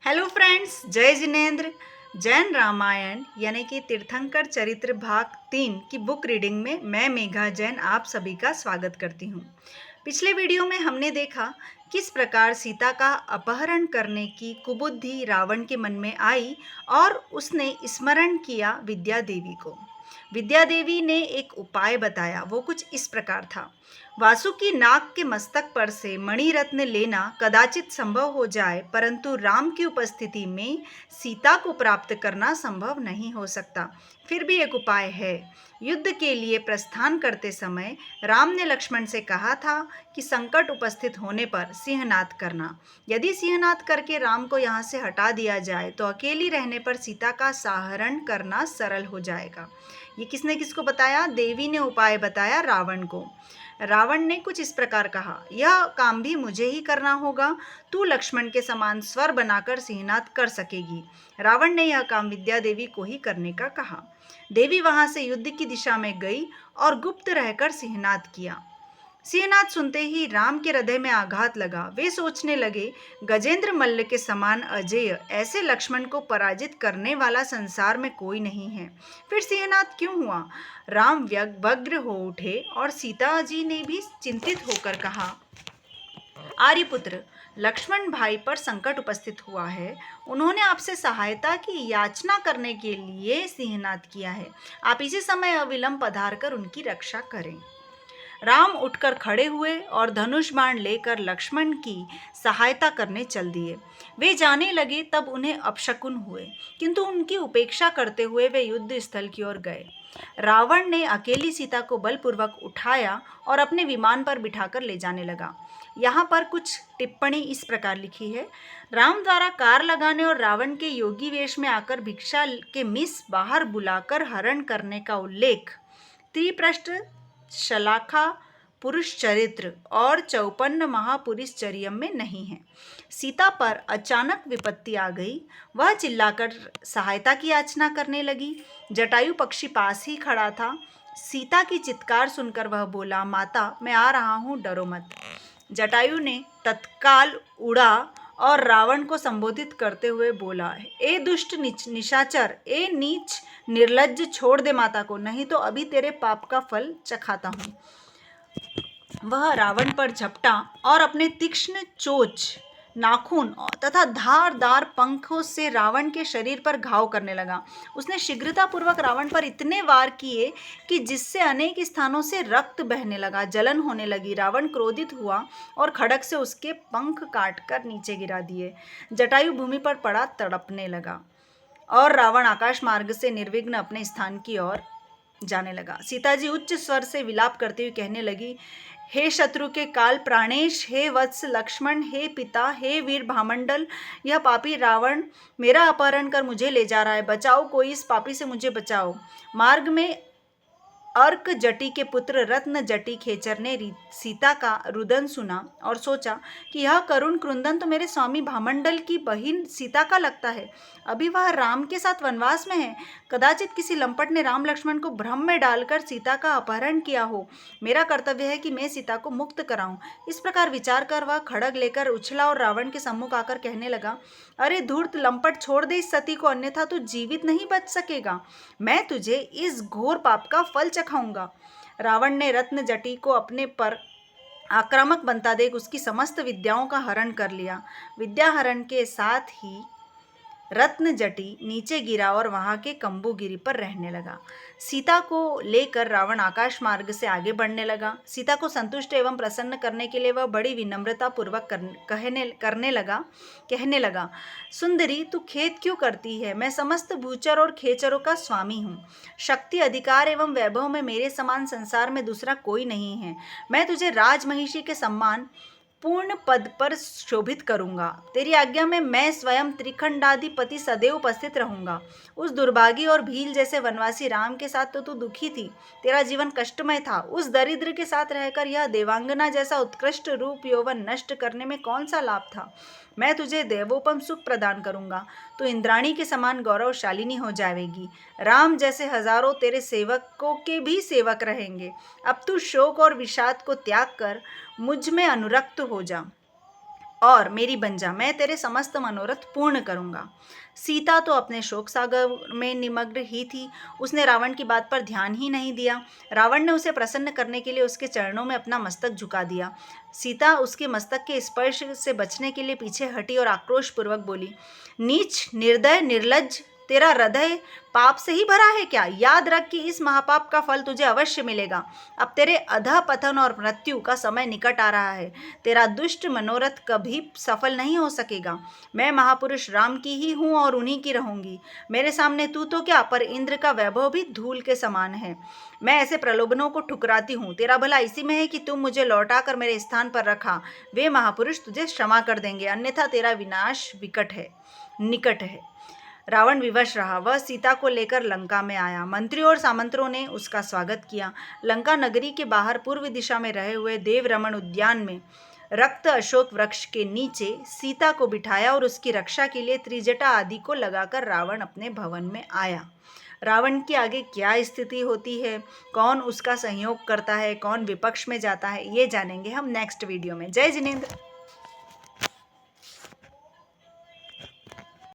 Hello friends, जय जिनेन्द्र। जैन रामायण यानी कि तीर्थंकर चरित्र भाग 3 की बुक रीडिंग में मैं मेघा जैन आप सभी का स्वागत करती हूँ। पिछले वीडियो में हमने देखा किस प्रकार सीता का अपहरण करने की कुबुद्धि रावण के मन में आई और उसने स्मरण किया विद्या देवी को। विद्या देवी ने एक उपाय बताया, वो कुछ इस प्रकार था। वासुकी नाग के मस्तक पर से मणिरत्न लेना कदाचित संभव हो जाए, परंतु राम की उपस्थिति में सीता को प्राप्त करना संभव नहीं हो सकता। फिर भी एक उपाय है। युद्ध के लिए प्रस्थान करते समय राम ने लक्ष्मण से कहा था कि संकट उपस्थित होने पर सिंहनाद करना। यदि सिंहनाद करके राम को यहाँ से हटा दिया जाए तो अकेली रहने पर सीता का साहरण करना सरल हो जाएगा। ये किसने किसको बताया? देवी ने उपाय बताया रावण को। रावण ने कुछ इस प्रकार कहा, यह काम भी मुझे ही करना होगा, तू लक्ष्मण के समान स्वर बनाकर सिंहनाद कर सकेगी। रावण ने यह काम विद्या देवी को ही करने का कहा। देवी वहां से युद्ध की दिशा में गई और गुप्त रहकर सिंहनाद किया। सिंहनाद सुनते ही राम के हृदय में आघात लगा। वे सोचने लगे, गजेंद्र मल्ल के समान अजेय ऐसे लक्ष्मण को पराजित करने वाला संसार में कोई नहीं है। फिर सिंहनाद क्यों हुआ? राम व्यग्र हो उठे और सीता जी ने भी चिंतित होकर कहा, आर्यपुत्र, लक्ष्मण भाई पर संकट उपस्थित हुआ है। उन्होंने आपसे सहायता की याचना करने के लिए सिंहनाद किया है। आप इसी समय अविलंब पधार कर उनकी रक्षा करें। राम उठकर खड़े हुए और धनुष बाण लेकर लक्ष्मण की सहायता करने चल दिए। वे जाने लगे तब उन्हें अपशकुन हुए, किंतु उनकी उपेक्षा करते हुए वे युद्ध स्थल की ओर गए। रावण ने अकेली सीता को बलपूर्वक उठाया और अपने विमान पर बिठाकर ले जाने लगा। यहाँ पर कुछ टिप्पणी इस प्रकार लिखी है। राम द्वारा कार लगाने और रावण के योगी वेश में आकर भिक्षा के मिस बाहर बुलाकर हरण करने का उल्लेख त्रिपृष्ठ शलाखा पुरुष चरित्र और 54 महापुरुषचर्यम में नहीं है। सीता पर अचानक विपत्ति आ गई। वह चिल्लाकर सहायता की याचना करने लगी। जटायु पक्षी पास ही खड़ा था। सीता की चित्कार सुनकर वह बोला, माता, मैं आ रहा हूँ, डरो मत। जटायु ने तत्काल उड़ा और रावण को संबोधित करते हुए बोला, ए दुष्ट निशाचर, ए नीच निर्लज्ज, छोड़ दे माता को, नहीं तो अभी तेरे पाप का फल चखाता हूँ। वह रावण पर झपटा और अपने तीक्ष्ण चोंच, नाखून तथा धारदार पंखों से रावण के शरीर पर घाव करने लगा। उसने शीघ्रतापूर्वक रावण पर इतने वार किए कि जिससे अनेक स्थानों से रक्त बहने लगा, जलन होने लगी। रावण क्रोधित हुआ और खड़ग से उसके पंख काटकर नीचे गिरा दिए। जटायु भूमि पर पड़ा तड़पने लगा और रावण आकाश मार्ग से निर्विघ्न अपने स्थान की ओर जाने लगा। सीताजी उच्च स्वर से विलाप करते हुए कहने लगी, हे शत्रु के काल प्राणेश, हे वत्स लक्ष्मण, हे पिता, हे वीर भामंडल, यह पापी रावण मेरा अपहरण कर मुझे ले जा रहा है। बचाओ, कोई इस पापी से मुझे बचाओ। मार्ग में अर्क जटी के पुत्र रत्न जटी खेचर ने सीता का रुदन सुना और सोचा कि यह करुण क्रुंदन तो मेरे स्वामी भामंडल की बहिन सीता का लगता है। अभी वह राम के साथ वनवास में है। कदाचित किसी लंपट ने राम लक्ष्मण को भ्रम में डालकर सीता का अपहरण किया हो। मेरा कर्तव्य है कि मैं सीता को मुक्त कराऊं। इस प्रकार विचार कर वह खड़ग लेकर उछला और रावण के सम्मुख आकर कहने लगा, अरे धूर्त लंपट, छोड़ दे इस सती को, अन्यथा तू जीवित नहीं बच सकेगा। मैं तुझे इस घोर पाप का फल चखाऊंगा। रावण ने रत्न जटी को अपने पर आक्रामक बनता देख उसकी समस्त विद्याओं का हरण कर लिया। विद्या हरण के साथ ही रत्न जटी नीचे गिरा और वहां के कंबुगिरी पर रहने लगा। सीता को लेकर रावण आकाश मार्ग से आगे बढ़ने लगा। सीता को संतुष्ट एवं प्रसन्न करने के लिए वह बड़ी विनम्रता पूर्वक कहने लगा, सुंदरी, तू खेद क्यों करती है? मैं समस्त भूचर और खेचरों का स्वामी हूँ। शक्ति, अधिकार एवं वैभव में मेरे समान संसार में दूसरा कोई नहीं है। मैं तुझे राजमहिषी के सम्मान पूर्ण पद पर शोभित करूंगा। तेरी आज्ञा में मैं स्वयं त्रिखंडाधिपति सदैव उपस्थित रहूंगा। उस दुर्भागी और भील जैसे वनवासी राम के साथ तो तू दुखी थी, तेरा जीवन कष्टमय था। उस दरिद्र के साथ रहकर यह देवांगना जैसा उत्कृष्ट रूप यौवन नष्ट करने में कौन सा लाभ था? मैं तुझे देवोपम सुख प्रदान करूंगा। तू इंद्राणी के समान गौरवशालिनी हो जाएगी। राम जैसे हजारों तेरे सेवकों के भी सेवक रहेंगे। अब तू शोक और विषाद को त्याग कर मुझ में अनुरक्त हो जा। और मेरी बन जा, मैं तेरे समस्त मनोरथ पूर्ण करूंगा। सीता तो अपने शोक सागर में निमग्न ही थी। उसने रावण की बात पर ध्यान ही नहीं दिया। रावण ने उसे प्रसन्न करने के लिए उसके चरणों में अपना मस्तक झुका दिया। सीता उसके मस्तक के स्पर्श से बचने के लिए पीछे हटी और आक्रोशपूर्वक बोली, नीच, निर्दय, निर्लज्ज, तेरा हृदय पाप से ही भरा है क्या? याद रख कि इस महापाप का फल तुझे अवश्य मिलेगा। अब तेरे अधःपतन और मृत्यु का समय निकट आ रहा है। तेरा दुष्ट मनोरथ कभी सफल नहीं हो सकेगा। मैं महापुरुष राम की ही हूँ और उन्हीं की रहूंगी। मेरे सामने तू तो क्या, पर इंद्र का वैभव भी धूल के समान है। मैं ऐसे प्रलोभनों को ठुकराती हूँ। तेरा भला इसी में है कि तुम मुझे लौटाकर मेरे स्थान पर रखा। वे महापुरुष तुझे क्षमा कर देंगे, अन्यथा तेरा विनाश निकट है। रावण विवश रहा। वह सीता को लेकर लंका में आया। मंत्रियों और सामंतों ने उसका स्वागत किया। लंका नगरी के बाहर पूर्व दिशा में रहे हुए देवरमण उद्यान में रक्त अशोक वृक्ष के नीचे सीता को बिठाया और उसकी रक्षा के लिए त्रिजटा आदि को लगाकर रावण अपने भवन में आया। रावण की आगे क्या स्थिति होती है, कौन उसका सहयोग करता है, कौन विपक्ष में जाता है, ये जानेंगे हम नेक्स्ट वीडियो में। जय जिनेंद्र।